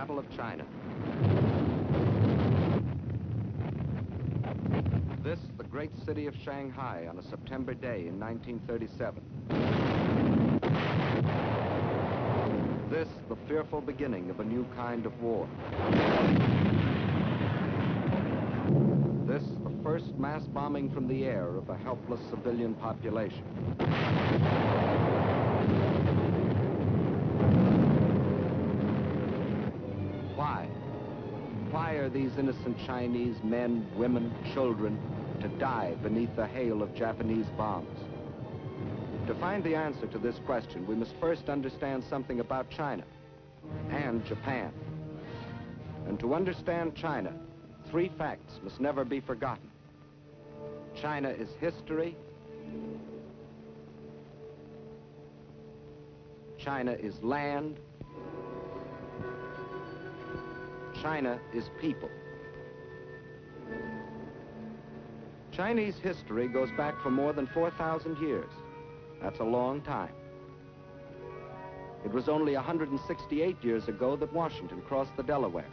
Battle of China. This, the great city of Shanghai on a September day in 1937. This, the fearful beginning of a new kind of war. This, the first mass bombing from the air of a helpless civilian population. Why? Why are these innocent Chinese men, women, children to die beneath the hail of Japanese bombs? To find the answer to this question, we must first understand something about China and Japan. And to understand China, three facts must never be forgotten. China is history. China is land. China is people. Chinese history goes back for more than 4,000 years. That's a long time. It was only 168 years ago that Washington crossed the Delaware.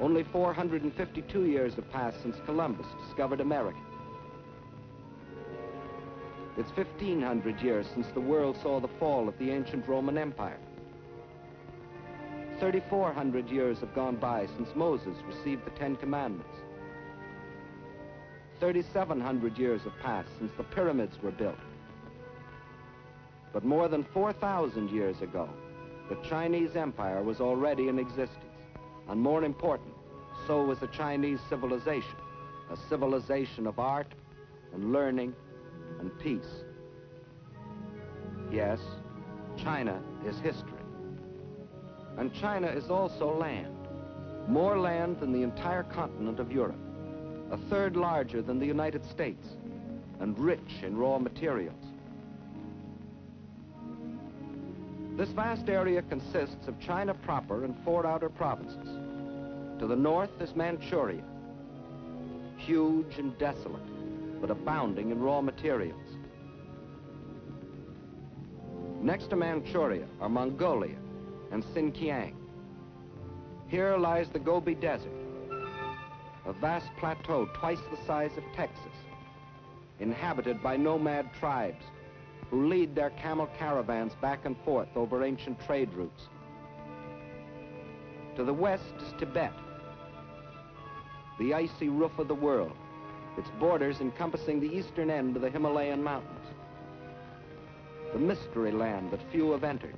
Only 452 years have passed since Columbus discovered America. It's 1,500 years since the world saw the fall of the ancient Roman Empire. 3,400 years have gone by since Moses received the Ten Commandments. 3,700 years have passed since the pyramids were built. But more than 4,000 years ago, the Chinese Empire was already in existence. And more important, so was the Chinese civilization, a civilization of art and learning and peace. Yes, China is history. And China is also land, more land than the entire continent of Europe, a third larger than the United States, and rich in raw materials. This vast area consists of China proper and 4 outer provinces. To the north is Manchuria, huge and desolate, but abounding in raw materials. Next to Manchuria are Mongolia and Xinjiang. Here lies the Gobi Desert, a vast plateau twice the size of Texas, inhabited by nomad tribes who lead their camel caravans back and forth over ancient trade routes. To the west is Tibet, the icy roof of the world, its borders encompassing the eastern end of the Himalayan mountains, the mystery land that few have entered.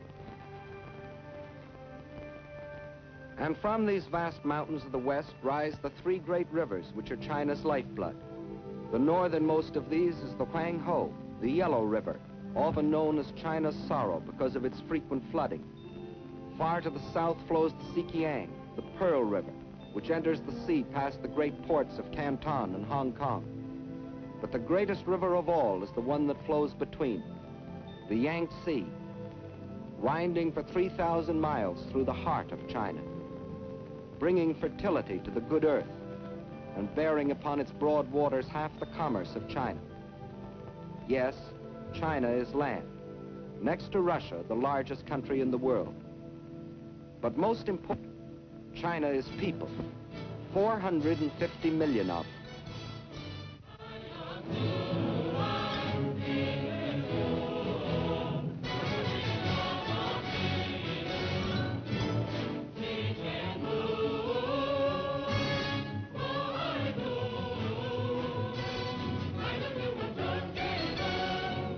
And from these vast mountains of the west rise the 3 great rivers which are China's lifeblood. The northernmost of these is the Huanghe, the Yellow River, often known as China's sorrow because of its frequent flooding. Far to the south flows the Xinjiang, the Pearl River, which enters the sea past the great ports of Canton and Hong Kong. But the greatest river of all is the one that flows between, the Yangtze, winding for 3,000 miles through the heart of China, bringing fertility to the good earth and bearing upon its broad waters half the commerce of China. Yes, China is land, next to Russia, the largest country in the world. But most important, China is people, 450 million of them.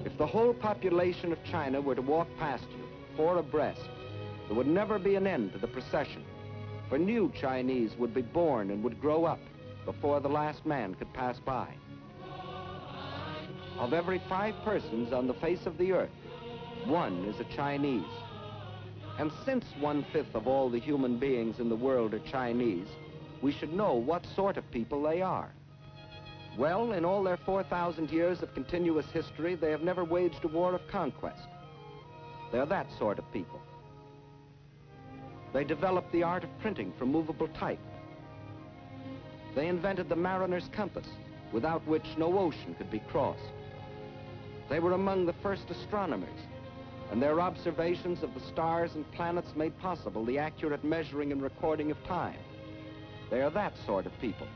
If the whole population of China were to walk past you, 4 abreast, there would never be an end to the procession, for new Chinese would be born and would grow up before the last man could pass by. Of every 5 persons on the face of the earth, 1 is a Chinese. And since 1/5 of all the human beings in the world are Chinese, we should know what sort of people they are. Well, in all their 4,000 years of continuous history, they have never waged a war of conquest. They're that sort of people. They developed the art of printing from movable type. They invented the mariner's compass, without which no ocean could be crossed. They were among the first astronomers, and their observations of the stars and planets made possible the accurate measuring and recording of time. They are that sort of people.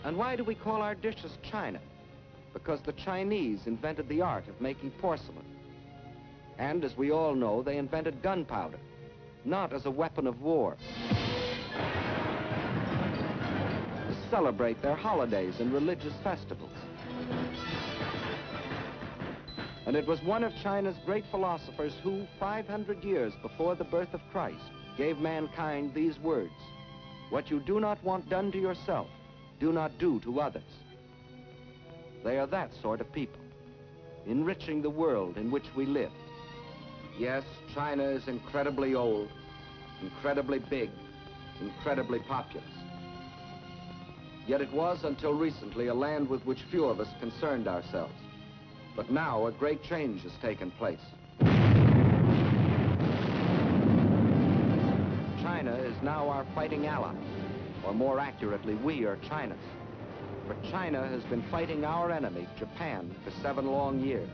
And why do we call our dishes China? Because the Chinese invented the art of making porcelain. And as we all know, they invented gunpowder, not as a weapon of war, to celebrate their holidays and religious festivals. And it was one of China's great philosophers who, 500 years before the birth of Christ, gave mankind these words: "What you do not want done to yourself, do not do to others." They are that sort of people, enriching the world in which we live. Yes, China is incredibly old, incredibly big, incredibly populous. Yet it was, until recently, a land with which few of us concerned ourselves. But now a great change has taken place. China is now our fighting ally, or more accurately, we are China's. For China has been fighting our enemy, Japan, for 7 long years.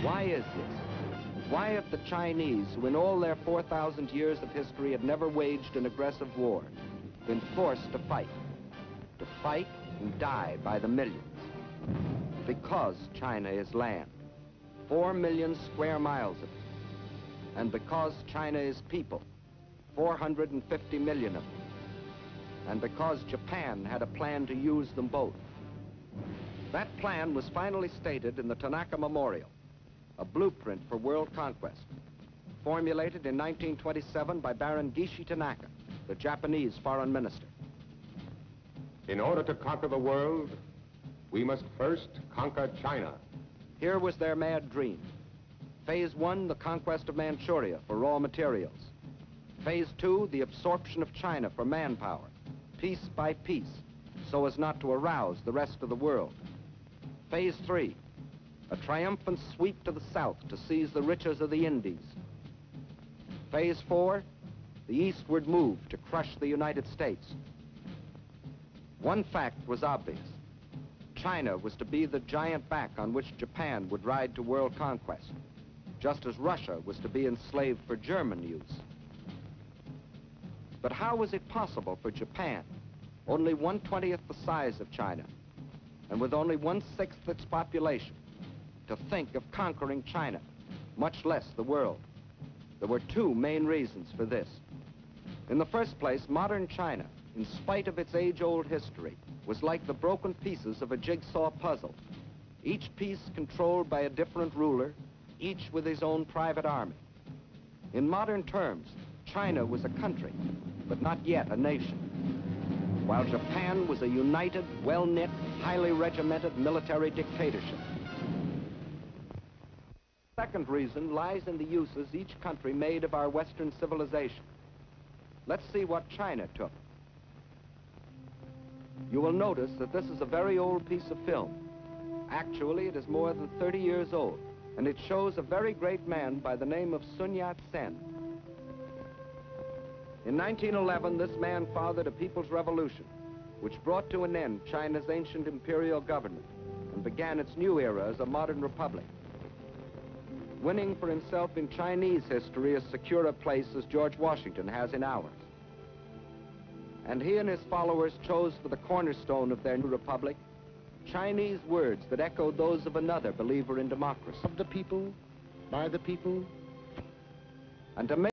Why is this? Why have the Chinese, who in all their 4,000 years of history had never waged an aggressive war, been forced to fight and die by the millions? Because China is land, 4 million square miles of it. And because China is people, 450 million of them. And because Japan had a plan to use them both. That plan was finally stated in the Tanaka Memorial, a blueprint for world conquest, formulated in 1927 by Baron Gishi Tanaka, the Japanese foreign minister. In order to conquer the world, we must first conquer China. Here was their mad dream. Phase 1, the conquest of Manchuria for raw materials. Phase 2, the absorption of China for manpower, piece by piece, so as not to arouse the rest of the world. Phase 3, a triumphant sweep to the south to seize the riches of the Indies. Phase 4, the eastward move to crush the United States. One fact was obvious. China was to be the giant back on which Japan would ride to world conquest, just as Russia was to be enslaved for German use. But how was it possible for Japan, only 1/20th the size of China, and with only 1/6 its population, to think of conquering China, much less the world? There were 2 main reasons for this. In the first place, modern China, in spite of its age-old history, was like the broken pieces of a jigsaw puzzle, each piece controlled by a different ruler, each with his own private army. In modern terms, China was a country, but not yet a nation, while Japan was a united, well-knit, highly regimented military dictatorship. The second reason lies in the uses each country made of our Western civilization. Let's see what China took. You will notice that this is a very old piece of film. Actually, it is more than 30 years old, and it shows a very great man by the name of Sun Yat-sen. In 1911, this man fathered a people's revolution, which brought to an end China's ancient imperial government and began its new era as a modern republic, winning for himself in Chinese history as secure a place as George Washington has in ours. And he and his followers chose for the cornerstone of their new republic Chinese words that echoed those of another believer in democracy. Of the people, by the people, and to make